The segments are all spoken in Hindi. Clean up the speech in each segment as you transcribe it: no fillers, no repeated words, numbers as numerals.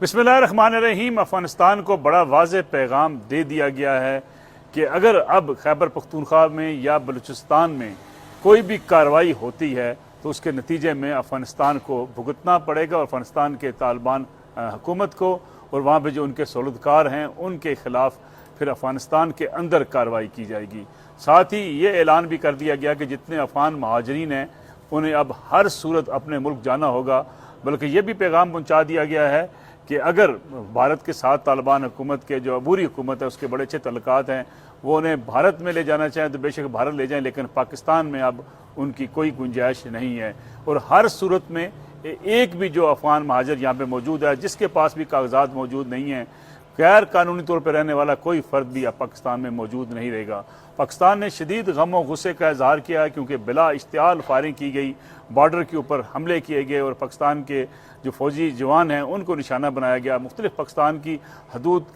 बिस्मिल्लाहिर्रहमानिर्रहीम। अफ़गानिस्तान को बड़ा वाज़ेह पैगाम दे दिया गया है कि अगर अब खैबर पख्तूनख्वा में या बलूचिस्तान में कोई भी कार्रवाई होती है तो उसके नतीजे में अफ़गानिस्तान को भुगतना पड़ेगा और अफ़गानिस्तान के तालिबान हुकूमत को और वहाँ पर जो उनके सौलतकार हैं उनके ख़िलाफ़ फिर अफ़गानिस्तान के अंदर कार्रवाई की जाएगी। साथ ही ये ऐलान भी कर दिया गया कि जितने अफ़गान महाजरीन हैं उन्हें अब हर सूरत अपने मुल्क जाना होगा। बल्कि ये भी पैगाम पहुँचा दिया गया है कि अगर भारत के साथ तालिबान हुकूमत के जो अबूरी हुकूमत है उसके बड़े अच्छे तल्लुकात हैं वो उन्हें भारत में ले जाना चाहें तो बेशक भारत ले जाएं, लेकिन पाकिस्तान में अब उनकी कोई गुंजाइश नहीं है। और हर सूरत में एक भी जो अफ़गान महाजर यहाँ पे मौजूद है जिसके पास भी कागजात मौजूद नहीं हैं, गैर कानूनी तौर पर रहने वाला कोई फ़र्द भी अब पाकिस्तान में मौजूद नहीं रहेगा। पाकिस्तान ने शदीद गम और गुस्से का इजहार किया है क्योंकि बिला इश्तियाल फायरिंग की गई, बॉर्डर के ऊपर हमले किए गए और पाकिस्तान के जो फौजी जवान हैं उनको निशाना बनाया गया। मुख्तलिफ पाकिस्तान की हदूद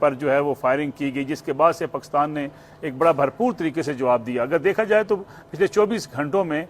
पर जो है वो फायरिंग की गई, जिसके बाद से पाकिस्तान ने एक बड़ा भरपूर तरीके से जवाब दिया। अगर देखा जाए तो पिछले 24 घंटों में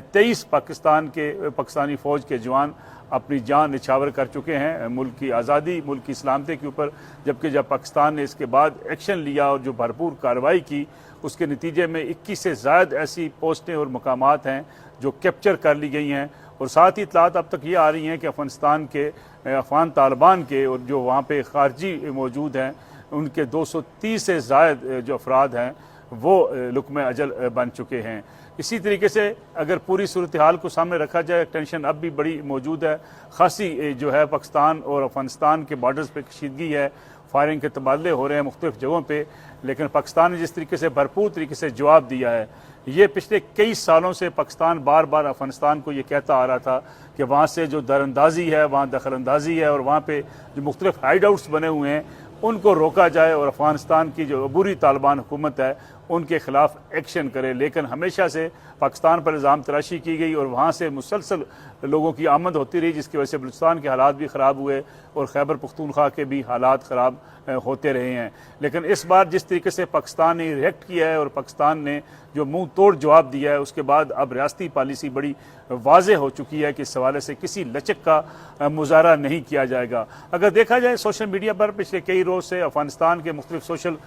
23 पाकिस्तानी फ़ौज के जवान अपनी जान निछावर कर चुके हैं मुल्क की आज़ादी, मुल्क की सलामती के ऊपर। जबकि जब पाकिस्तान ने इसके बाद एक्शन लिया और जो भरपूर कार्रवाई की उसके नतीजे में 21 से ज़्यादा ऐसी पोस्टें और मकामात हैं जो कैप्चर कर ली गई हैं। और साथ ही इतलात अब तक ये आ रही हैं कि अफ़गानिस्तान के अफ़गान तालिबान के और जो वहाँ पे खारजी मौजूद हैं उनके 230 से ज़ायद जो अफराद हैं वो लुक्म अजल बन चुके हैं। इसी तरीके से अगर पूरी सूरत हाल को सामने रखा जाए, टेंशन अब भी बड़ी मौजूद है। खासी जो है पाकिस्तान और अफ़गानिस्तान के बॉर्डर्स पर कशीदगी है, फायरिंग के तबादले हो रहे हैं मुख्तलिफ जगहों पे, लेकिन पाकिस्तान ने जिस तरीके से भरपूर तरीके से जवाब दिया है, ये पिछले कई सालों से पाकिस्तान बार बार अफ़गानिस्तान को ये कहता आ रहा था कि वहाँ से जो दरअंदाजी है, वहाँ दखल अंदाजी है और वहाँ पे जो मुख्तलिफ हाइड आउट्स बने हुए हैं उनको रोका जाए और अफ़गानिस्तान की जो अबूरी तालिबान हुकूमत है उनके ख़िलाफ़ एक्शन करे। लेकिन हमेशा से पाकिस्तान पर इल्ज़ाम तराशी की गई और वहाँ से मुसलसल लोगों की आमद होती रही, जिसकी वजह से बलूचिस्तान के हालात भी ख़राब हुए और खैबर पख्तूनख्वा के भी हालात ख़राब होते रहे हैं। लेकिन इस बार जिस तरीके से पाकिस्तान ने रिएक्ट किया है और पाकिस्तान ने जो मुंह तोड़ जवाब दिया है उसके बाद अब रियासती पॉलिसी बड़ी वाज़ेह हो चुकी है कि इस हवाले से किसी लचक का मुजाहरा नहीं किया जाएगा। अगर देखा जाए सोशल मीडिया पर पिछले कई रोज़ से अफ़गानिस्तान के मुख्तलिफ सोशल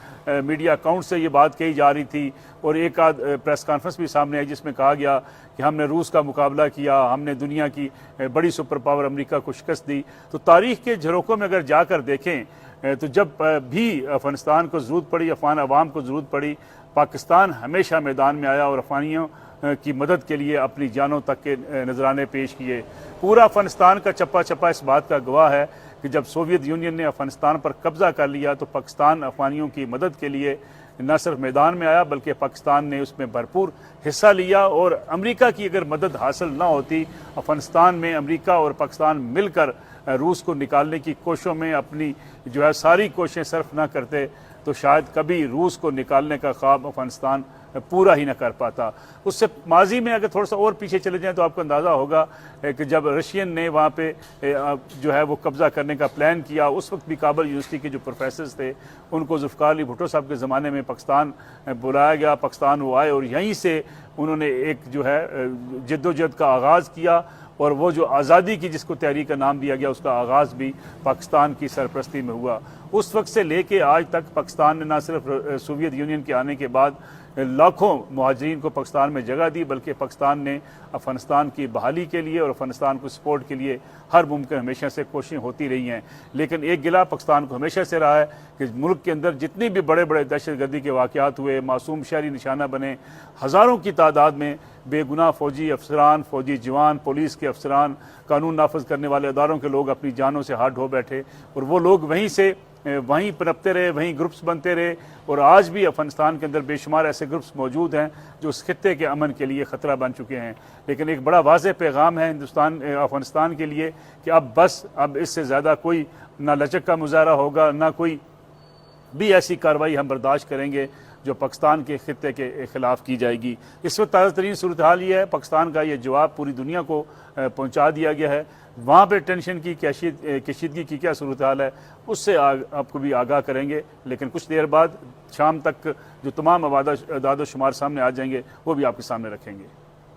मीडिया अकाउंट से ये बात कही जा रही थी और एक आध प्रेस कॉन्फ्रेंस भी सामने आई जिसमें कहा गया कि हमने रूस का मुकाबला किया, हमने दुनिया की बड़ी सुपर पावर अमेरिका को शिकस्त दी। तो तारीख़ के झरोकों में अगर जाकर देखें तो जब भी अफ़गानिस्तान को ज़रूरत पड़ी, अफ़गान अवाम को ज़रूरत पड़ी, पाकिस्तान हमेशा मैदान में आया और अफ़गानियों की मदद के लिए अपनी जानों तक के नजराने पेश किए। पूरा अफ़गानिस्तान का चप्पा चप्पा इस बात का गवाह है कि जब सोवियत यूनियन ने अफ़गानिस्तान पर कब्ज़ा कर लिया तो पाकिस्तान अफ़गानियों की मदद के लिए न सिर्फ मैदान में आया बल्कि पाकिस्तान ने उसमें भरपूर हिस्सा लिया। और अमेरिका की अगर मदद हासिल ना होती, अफ़गानिस्तान में अमेरिका और पाकिस्तान मिलकर रूस को निकालने की कोशिशों में अपनी जो है सारी कोशिशें सर्फ ना करते तो शायद कभी रूस को निकालने का ख्वाब अफ़गानिस्तान पूरा ही ना कर पाता। उससे माजी में अगर थोड़ा सा और पीछे चले जाएं तो आपको अंदाज़ा होगा कि जब रशियन ने वहाँ पे जो है वो कब्ज़ा करने का प्लान किया, उस वक्त भी काबुल यूनिवर्सिटी के जो प्रोफेसर्स थे उनको ज़ुल्फ़िकार अली भुट्टो साहब के ज़माने में पाकिस्तान बुलाया गया, पाकिस्तान वो आए और यहीं से उन्होंने एक जो है जद्दोजहद का आगाज़ किया और वो जो आज़ादी की जिसको तहरीक का नाम दिया गया उसका आगाज़ भी पाकिस्तान की सरपरस्ती में हुआ। उस वक्त से लेके आज तक पाकिस्तान ने न सिर्फ सोवियत यूनियन के आने के बाद लाखों मुहाजिरीन को पाकिस्तान में जगह दी बल्कि पाकिस्तान ने अफ़गानिस्तान की बहाली के लिए और अफ़गानिस्तान को सपोर्ट के लिए हर मुमकिन हमेशा से कोशिशें होती रही हैं। लेकिन एक गिला पाकिस्तान को हमेशा से रहा है कि मुल्क के अंदर जितनी भी बड़े बड़े दहशतगर्दी के वाक़यात हुए, मासूम शहरी निशाना बने, हज़ारों की तादाद में बेगुनाह फ़ौजी अफसरान, फ़ौजी जवान, पुलिस के अफसरान, कानून नाफज करने वाले अदारों के लोग अपनी जानों से हाथ धो बैठे और वो लोग वहीं पनपते रहे, वहीं ग्रुप्स बनते रहे। और आज भी अफ़गानिस्तान के अंदर बेशुमार ऐसे ग्रुप्स मौजूद हैं जो इस खित्ते के अमन के लिए ख़तरा बन चुके हैं। लेकिन एक बड़ा वाज़ेह पैगाम है अफ़गानिस्तान के लिए कि अब इससे ज़्यादा कोई ना लचक का मुजाहरा होगा, ना कोई भी ऐसी कार्रवाई हम बर्दाश्त करेंगे जो पाकिस्तान के खित्ते के ख़िलाफ़ की जाएगी। इस वक्त ताज़ा तरीन सूरत हाल ये है, पाकिस्तान का ये जवाब पूरी दुनिया को पहुँचा दिया गया है। वहाँ पे टेंशन की कशीदगी की क्या सूरत हाल है उससे आपको भी आगाह करेंगे। लेकिन कुछ देर बाद शाम तक जो तमाम अदाद शुमार सामने आ जाएंगे वो भी आपके सामने रखेंगे।